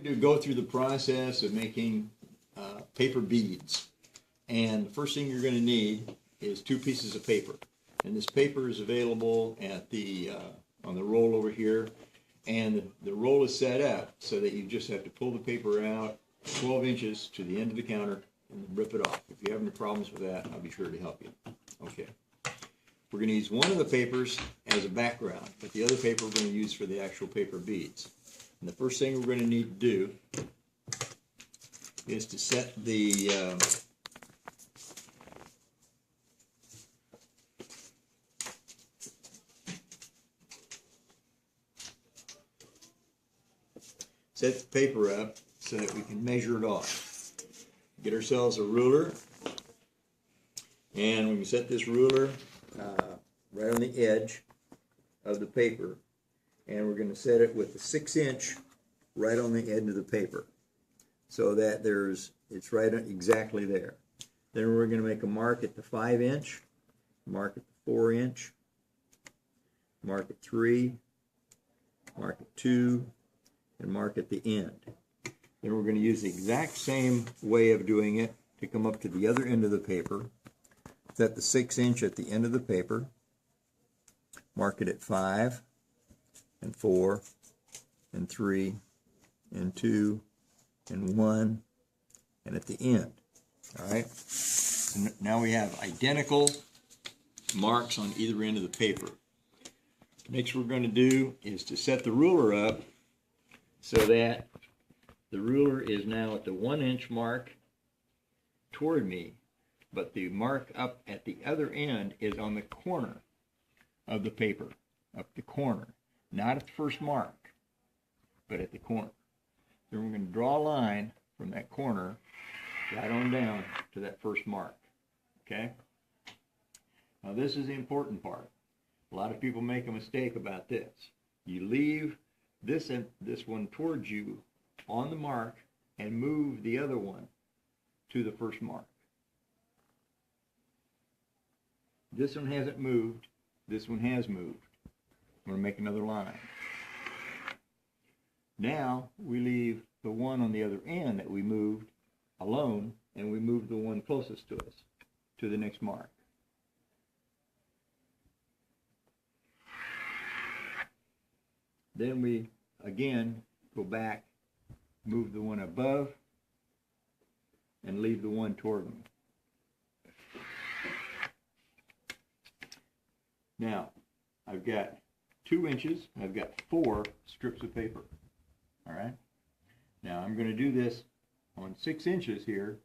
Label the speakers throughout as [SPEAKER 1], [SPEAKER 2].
[SPEAKER 1] To go through the process of making paper beads, and the first thing you're going to need is 2 pieces of paper, and this paper is available at the on the roll over here, and the roll is set up so that you just have to pull the paper out 12 inches to the end of the counter and rip it off. If you have any problems with that, I'll be sure to help you. Okay, we're going to use one of the papers as a background, but the other paper we're going to use for the actual paper beads. And the first thing we're going to need to do is to set the paper up so that we can measure it off. Get ourselves a ruler, and we can set this ruler right on the edge of the paper. And we're going to set it with the 6-inch right on the end of the paper, so that it's right exactly there. Then we're going to make a mark at the 5-inch, mark at the 4-inch, mark at 3, mark at 2, and mark at the end. Then we're going to use the exact same way of doing it to come up to the other end of the paper. Set the 6-inch at the end of the paper, mark it at 5, and 4, and 3, and 2, and 1, and at the end. All right. So now we have identical marks on either end of the paper. Next, what we're going to do is to set the ruler up so that the ruler is now at the 1-inch mark toward me, but the mark up at the other end is on the corner of the paper, up the corner. Not at the first mark, but at the corner. Then we're going to draw a line from that corner right on down to that first mark. Okay? Now this is the important part. A lot of people make a mistake about this. You leave this one towards you on the mark and move the other one to the first mark. This one hasn't moved. This one has moved. I'm going to make another line. Now we leave the one on the other end that we moved alone, and we move the one closest to us to the next mark. Then we again go back, move the one above, and leave the one toward me. Now I've got 2 inches, and I've got 4 strips of paper. All right. Now I'm going to do this on 6 inches here,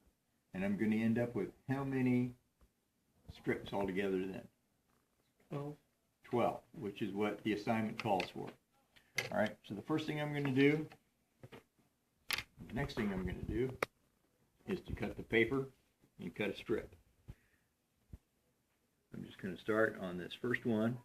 [SPEAKER 1] and I'm going to end up with how many strips altogether then? 12. 12, which is what the assignment calls for. All right. So the first thing I'm going to do, the next thing I'm going to do, is to cut the paper and cut a strip. I'm just going to start on this first one.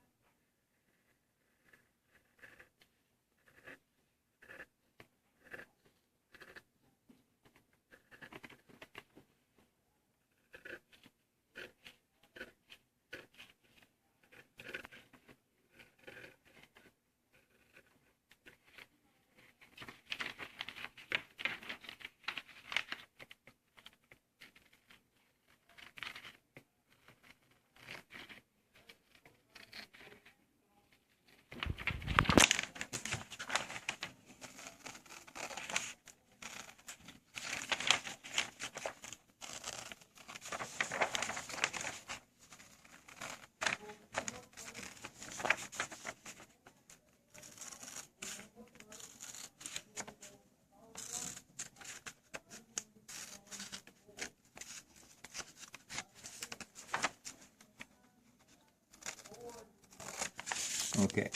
[SPEAKER 1] Okay.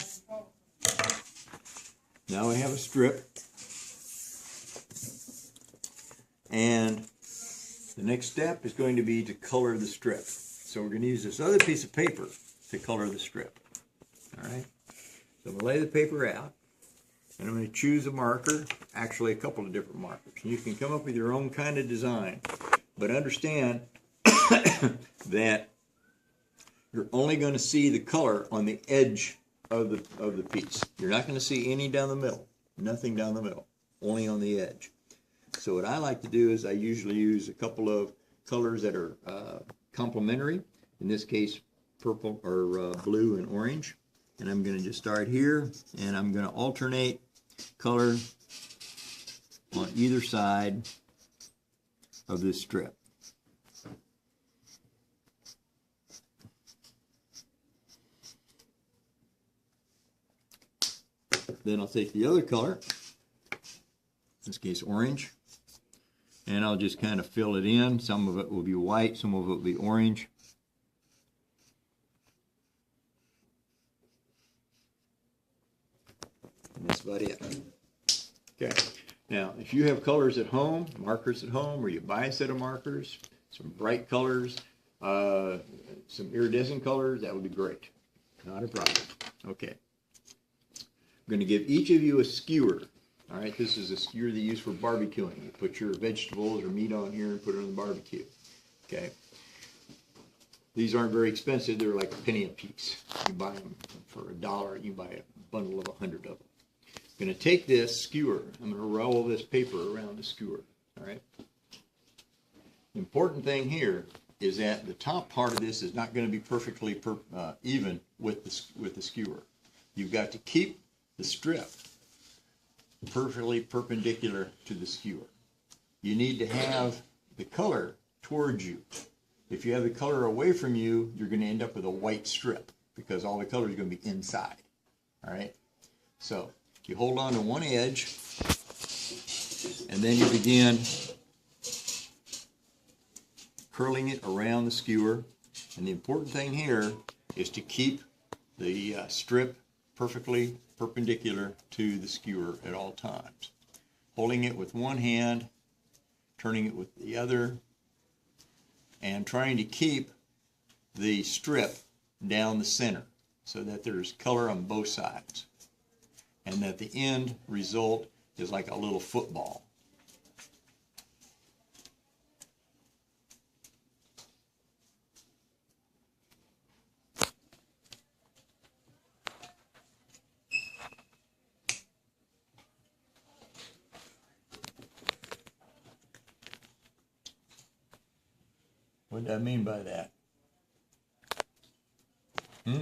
[SPEAKER 1] Now we have a strip, and the next step is going to be to color the strip. So we're going to use this other piece of paper to color the strip. All right. So I'm going to lay the paper out, and I'm going to choose a marker, actually a couple of different markers. And you can come up with your own kind of design, but understand that you're only going to see the color on the edge of the piece. You're not going to see any down the middle, nothing down the middle. only on the edge. So what I like to do is I usually use a couple of colors that are complementary. In this case, purple or blue and orange. And I'm going to just start here, and I'm going to alternate color on either side of this strip. Then I'll take the other color, in this case orange, and I'll just kind of fill it in. Some of it will be white, some of it will be orange. And that's about it. Okay. Now, if you have colors at home, markers at home, or you buy a set of markers, some bright colors, some iridescent colors, that would be great. Not a problem. Okay. I'm going to give each of you a skewer. All right, this is a skewer they use for barbecuing. You put your vegetables or meat on here and put it on the barbecue. Okay. These aren't very expensive. They're like a penny a piece. You buy them for $1. You buy a bundle of 100 of them. I'm going to take this skewer. I'm going to roll this paper around the skewer. All right. The important thing here is that the top part of this is not going to be perfectly even with the skewer. You've got to keep the strip perfectly perpendicular to the skewer. You need to have the color towards you. If you have the color away from you, you're going to end up with a white strip because all the color is going to be inside. All right. So you hold on to one edge, and then you begin curling it around the skewer. And the important thing here is to keep the strip perfectly perpendicular to the skewer at all times. Holding it with one hand, turning it with the other, and trying to keep the strip down the center so that there's color on both sides, and that the end result is like a little football. What do I mean by that? All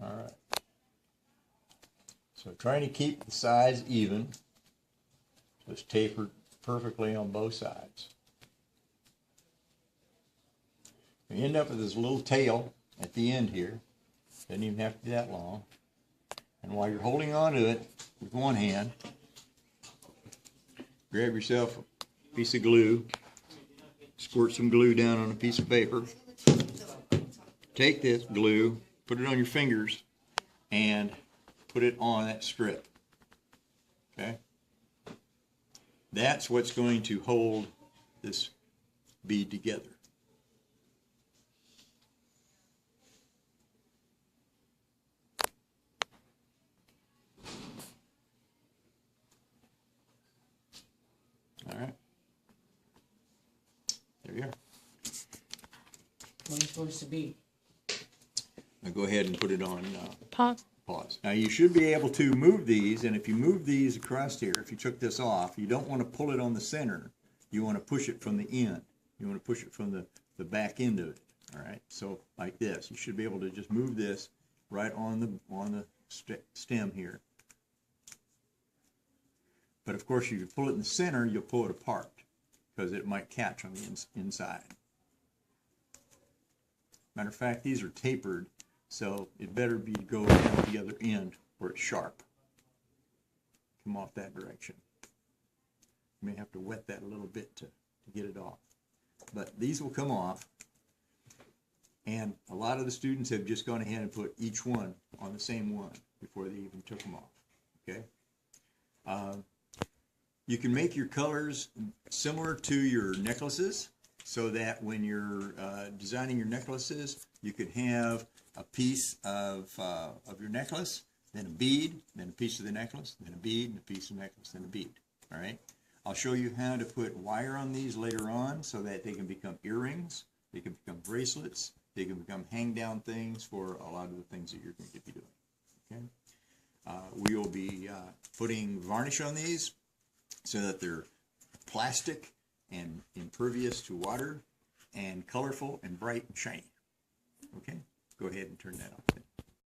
[SPEAKER 1] right. So trying to keep the sides even, so it's tapered perfectly on both sides. You end up with this little tail at the end here. Doesn't even have to be that long. And while you're holding on to it with one hand, grab yourself a piece of glue, squirt some glue down on a piece of paper, take this glue, put it on your fingers, and put it on that strip. Okay? That's what's going to hold this bead together. All right. There you are.
[SPEAKER 2] What are you supposed to be?
[SPEAKER 1] Now go ahead and put it on
[SPEAKER 3] Pause.
[SPEAKER 1] pause. Now you should be able to move these, and if you move these across here, if you took this off, you don't want to pull it on the center. You want to push it from the end. You want to push it from the back end of it. All right. So like this, you should be able to just move this right on the stem here. But of course, if you pull it in the center, you'll pull it apart because it might catch on the inside. Matter of fact, these are tapered, so it better be to go down the other end where it's sharp. Come off that direction. You may have to wet that a little bit to get it off. But these will come off, and a lot of the students have just gone ahead and put each one on the same one before they even took them off. Okay? You can make your colors similar to your necklaces, so that when you're designing your necklaces, you could have a piece of your necklace, then a bead, then a piece of the necklace, then a bead, and a piece of the necklace, then a bead. All right? I'll show you how to put wire on these later on so that they can become earrings, they can become bracelets, They can become hang down things for a lot of the things that you're going to be doing. Okay. We will be putting varnish on these so that they're plastic and impervious to water and colorful and bright and shiny. Okay, go ahead and turn that off then.